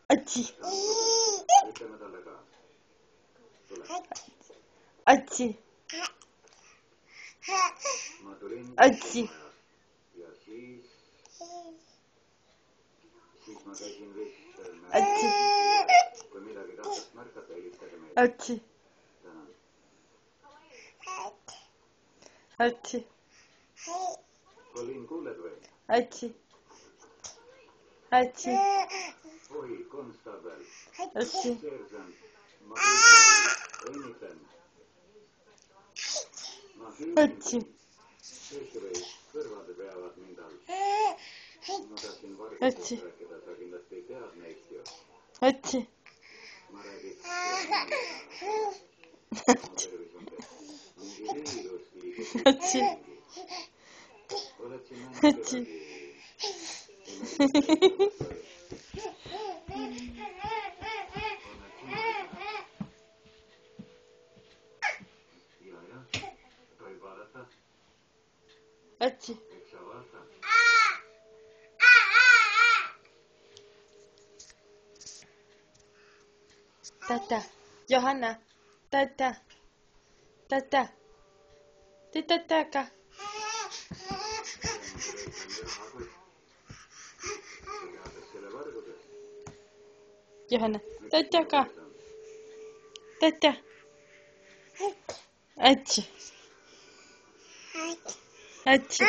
Atsi. Atsi. Atsi. Atsi. Atsi. Atsi. Atsi. Atsi. Atsi. Atsi. Atsi. Atsi. Atsi. Atsi. Atsi. Tata. Johanna. Tata. Tata. Tata. Johanna. Tata. Tata. Atsi. Atsi.